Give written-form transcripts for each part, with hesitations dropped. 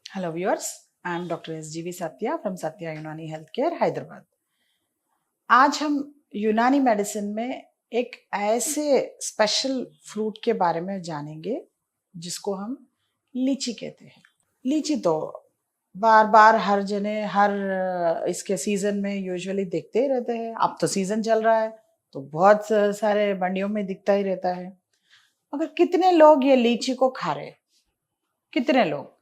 Hello viewers, I am Dr. SGV Satya from Satya Unani Healthcare, Hyderabad. आज हम यूनानी medicine में एक ऐसे स्पेशल फ्रूट के बारे में जानेंगे जिसको हम लीची कहते हैं। लीची तो बार बार हर जने हर इसके सीजन में यूजुअली देखते ही रहते हैं। अब तो सीजन चल रहा है तो बहुत सारे मंडियों में दिखता ही रहता है। मगर कितने लोग ये लीची को खा रहे हैं? कितने लोग?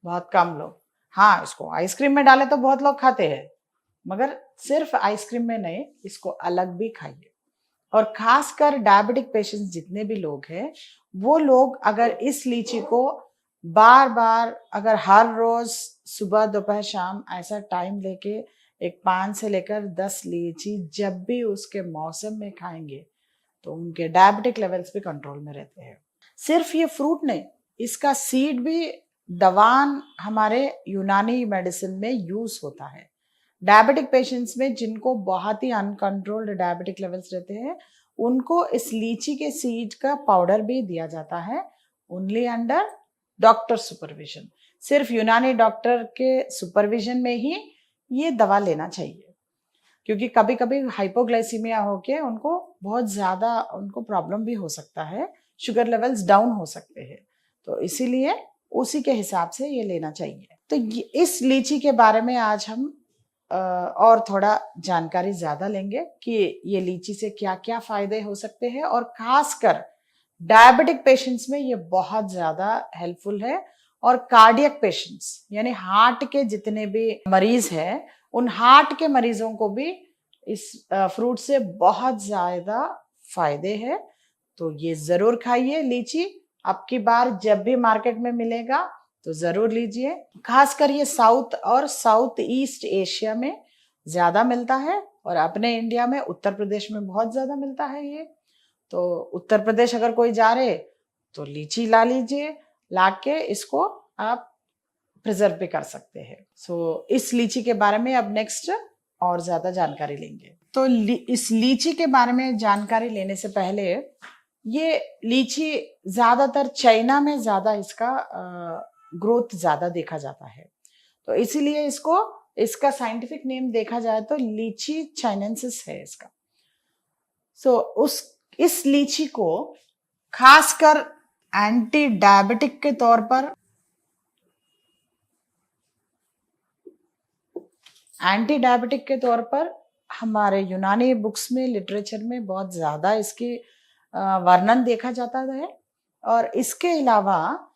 बहुत कम लोग। हाँ, इसको आइसक्रीम में डाले तो बहुत लोग खाते हैं, मगर सिर्फ आइसक्रीम में नहीं, इसको अलग भी खाइए। और खासकर डायबिटिक पेशेंट्स जितने भी लोग हैं, वो लोग अगर इस लीची को बार बार अगर हर रोज सुबह दोपहर शाम ऐसा टाइम लेके एक 5 से लेकर 10 लीची जब भी उसके मौसम में खाएंगे तो उनके डायबिटिक लेवल्स भी कंट्रोल में रहते हैं। सिर्फ ये फ्रूट नहीं, इसका सीड भी दवान हमारे यूनानी मेडिसिन में यूज होता है। डायबिटिक पेशेंट्स में जिनको बहुत ही अनकंट्रोल्ड डायबिटिक लेवल्स रहते हैं, उनको इस लीची के सीड का पाउडर भी दिया जाता है, ओनली अंडर डॉक्टर सुपरविजन। सिर्फ यूनानी डॉक्टर के सुपरविजन में ही ये दवा लेना चाहिए, क्योंकि कभी कभी हाइपोग्लाइसीमिया होके उनको बहुत ज्यादा उनको प्रॉब्लम भी हो सकता है, शुगर लेवल्स डाउन हो सकते हैं, तो इसीलिए उसी के हिसाब से ये लेना चाहिए। तो इस लीची के बारे में आज हम और थोड़ा जानकारी ज्यादा लेंगे कि ये लीची से क्या क्या फायदे हो सकते हैं, और खासकर डायबिटिक पेशेंट्स में ये बहुत ज्यादा हेल्पफुल है। और कार्डियक पेशेंट्स यानी हार्ट के जितने भी मरीज हैं, उन हार्ट के मरीजों को भी इस फ्रूट से बहुत ज्यादा फायदे हैं। तो ये जरूर खाइए लीची। अब की बार जब भी मार्केट में मिलेगा तो जरूर लीजिए। खासकर ये साउथ और साउथ ईस्ट एशिया में ज्यादा मिलता है, और अपने इंडिया में उत्तर प्रदेश में बहुत ज्यादा मिलता है ये। तो उत्तर प्रदेश अगर कोई जा रहे तो लीची ला लीजिए, लाके इसको आप प्रिजर्व भी कर सकते हैं। इस लीची के बारे में अब नेक्स्ट और ज्यादा जानकारी लेंगे। तो इस लीची के बारे में जानकारी लेने से पहले, ये लीची ज्यादातर चाइना में ज्यादा इसका ग्रोथ ज्यादा देखा जाता है, तो इसीलिए इसका साइंटिफिक नेम देखा जाए तो लीची चाइनेंसिस है इसका। इस लीची को खासकर एंटी डायबिटिक के तौर पर हमारे यूनानी बुक्स में, लिटरेचर में बहुत ज्यादा इसकी वर्णन देखा जाता है। और इसके अलावा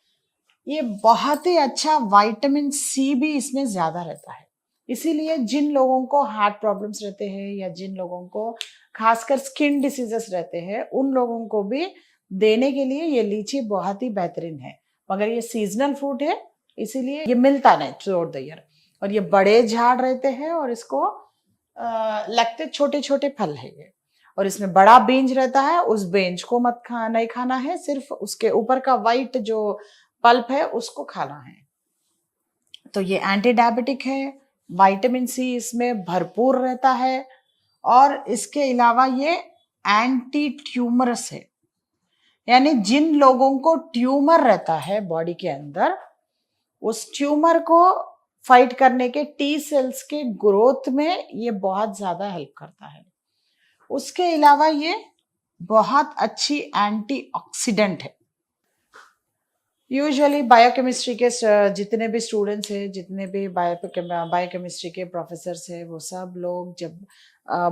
ये बहुत ही अच्छा विटामिन सी भी इसमें ज्यादा रहता है। इसीलिए जिन लोगों को हार्ट प्रॉब्लम्स रहते हैं या जिन लोगों को खासकर स्किन डिसीजेस रहते हैं, उन लोगों को भी देने के लिए ये लीची बहुत ही बेहतरीन है। मगर ये सीजनल फ्रूट है, इसीलिए ये मिलता नहीं थ्रू आउट द ईयर, और ये बड़े झाड़ रहते हैं और इसको लगते छोटे छोटे फल है ये। और इसमें बड़ा बेंज रहता है, उस बेंज को नहीं खाना है, सिर्फ उसके ऊपर का वाइट जो पल्प है उसको खाना है। तो ये एंटी डायबिटिक है, विटामिन सी इसमें भरपूर रहता है, और इसके अलावा ये एंटी ट्यूमरस है। यानी जिन लोगों को ट्यूमर रहता है बॉडी के अंदर, उस ट्यूमर को फाइट करने के टी सेल्स के ग्रोथ में ये बहुत ज्यादा हेल्प करता है। उसके अलावा ये बहुत अच्छी एंटीऑक्सीडेंट है। यूजुअली बायोकेमिस्ट्री के जितने भी स्टूडेंट्स हैं, जितने भी बायोकेमिस्ट्री के प्रोफेसर्स हैं, वो सब लोग जब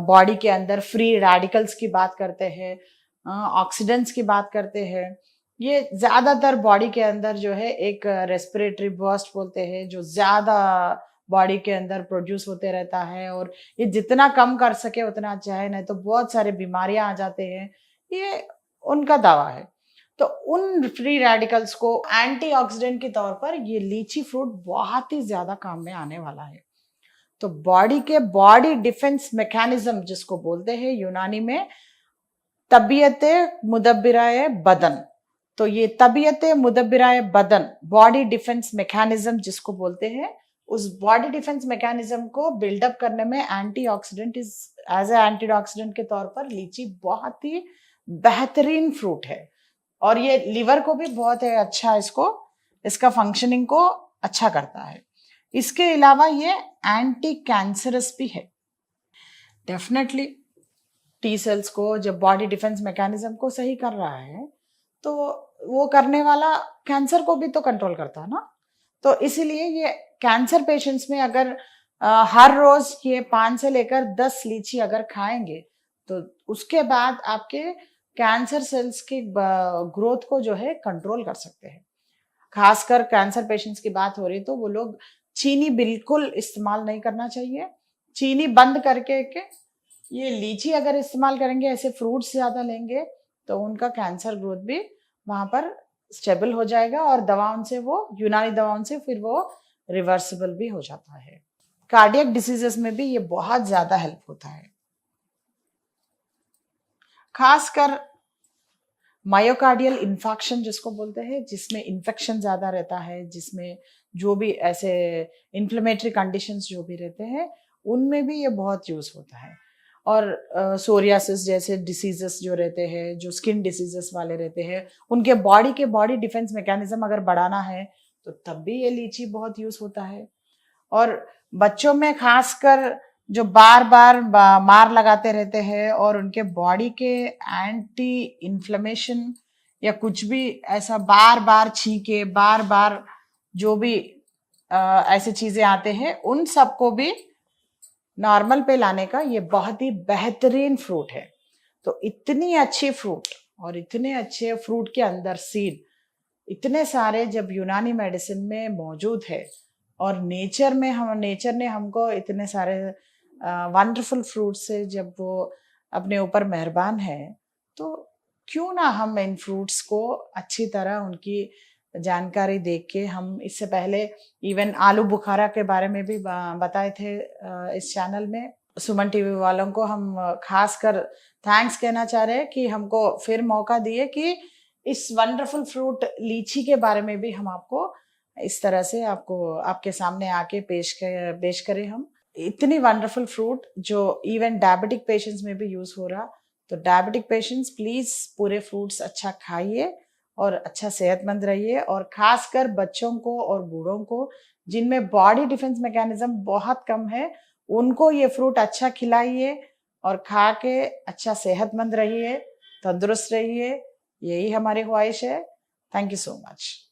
बॉडी के अंदर फ्री रेडिकल्स की बात करते हैं, ऑक्सीडेंट्स की बात करते हैं, ये ज्यादातर बॉडी के अंदर जो है एक रेस्पिरेटरी बर्स्ट बोलते हैं, जो ज्यादा बॉडी के अंदर प्रोड्यूस होते रहता है, और ये जितना कम कर सके उतना अच्छा है, नहीं तो बहुत सारे बीमारियां आ जाते हैं, ये उनका दावा है। तो उन फ्री रेडिकल्स को एंटीऑक्सीडेंट के तौर पर ये लीची फ्रूट बहुत ही ज्यादा काम में आने वाला है। तो बॉडी डिफेंस मैकेनिज्म जिसको बोलते हैं यूनानी में तबीयत मुदब्बिराए बदन, तो ये तबीयत मुदब्बिराए बदन, बॉडी डिफेंस मैकेनिज्म जिसको बोलते हैं, उस बॉडी डिफेंस मैकेनिज्म को बिल्डअप करने में एंटीऑक्सीडेंट एज ए एंटीऑक्सीडेंट के तौर पर लीची बहुत ही बेहतरीन फ्रूट है। और ये लिवर को भी बहुत अच्छा इसका फंक्शनिंग को अच्छा करता है। इसके अलावा ये एंटी कैंसरस भी है। डेफिनेटली टी सेल्स को, जब बॉडी डिफेंस मैकेनिज्म को सही कर रहा है, तो वो करने वाला कैंसर को भी तो कंट्रोल करता है ना। तो इसीलिए ये कैंसर पेशेंट्स में अगर हर रोज ये 5 से लेकर 10 लीची अगर खाएंगे, तो उसके बाद आपके कैंसर सेल्स की ग्रोथ को जो है कंट्रोल कर सकते हैं। खासकर कैंसर पेशेंट्स की बात हो रही तो वो लोग चीनी बिल्कुल इस्तेमाल नहीं करना चाहिए। चीनी बंद करके के ये लीची अगर इस्तेमाल करेंगे, ऐसे फ्रूट्स ज्यादा लेंगे, तो उनका कैंसर ग्रोथ भी वहां पर स्टेबल हो जाएगा और दवाओं से, वो यूनानी दवाओं से फिर वो रिवर्सिबल भी हो जाता है। कार्डियक डिसीजेस में भी ये बहुत ज्यादा हेल्प होता है। खासकर मायोकार्डियल इन्फेक्शन जिसको बोलते हैं, जिसमें इन्फेक्शन ज्यादा रहता है, जिसमें जो भी ऐसे इन्फ्लेमेटरी कंडीशंस जो भी रहते हैं, उनमें भी ये बहुत यूज होता है। और सोरियासिस जैसे डिसीजेस जो रहते हैं, जो स्किन डिसीजेस वाले रहते हैं, उनके बॉडी डिफेंस मैकेनिज्म अगर बढ़ाना है, तो तब भी ये लीची बहुत यूज होता है। और बच्चों में खासकर जो बार बार मार लगाते रहते हैं और उनके बॉडी के एंटी इन्फ्लेमेशन या कुछ भी ऐसा बार बार छींके, बार बार जो भी ऐसे चीजें आते हैं, उन सबको भी नॉर्मल पे लाने का ये बहुत ही बेहतरीन फ्रूट है। तो इतनी अच्छी फ्रूट और इतने अच्छे फ्रूट के अंदर सीड इतने सारे जब यूनानी मेडिसिन में मौजूद है, और नेचर ने हमको इतने सारे वंडरफुल फ्रूट से जब वो अपने ऊपर मेहरबान है, तो क्यों ना हम इन फ्रूट्स को अच्छी तरह उनकी जानकारी देख के, हम इससे पहले इवन आलू बुखारा के बारे में भी बताए थे इस चैनल में। सुमन टीवी वालों को हम खास कर थैंक्स कहना चाह रहे हैं कि हमको फिर मौका दिए कि इस वंडरफुल फ्रूट लीची के बारे में भी हम आपको इस तरह से आपको आपके सामने आके पेश करें। हम इतनी वंडरफुल फ्रूट जो इवन डायबिटिक पेशेंट्स में भी यूज हो रहा, तो डायबिटिक पेशेंट्स प्लीज पूरे फ्रूट्स अच्छा खाइए और अच्छा सेहतमंद रहिए। और खासकर बच्चों को और बूढ़ों को जिनमें बॉडी डिफेंस मैकेनिज्म बहुत कम है, उनको ये फ्रूट अच्छा खिलाइए और खा के अच्छा सेहतमंद रहिए, तंदुरुस्त रहिए। यही हमारी ख्वाहिश है। Thank you so much.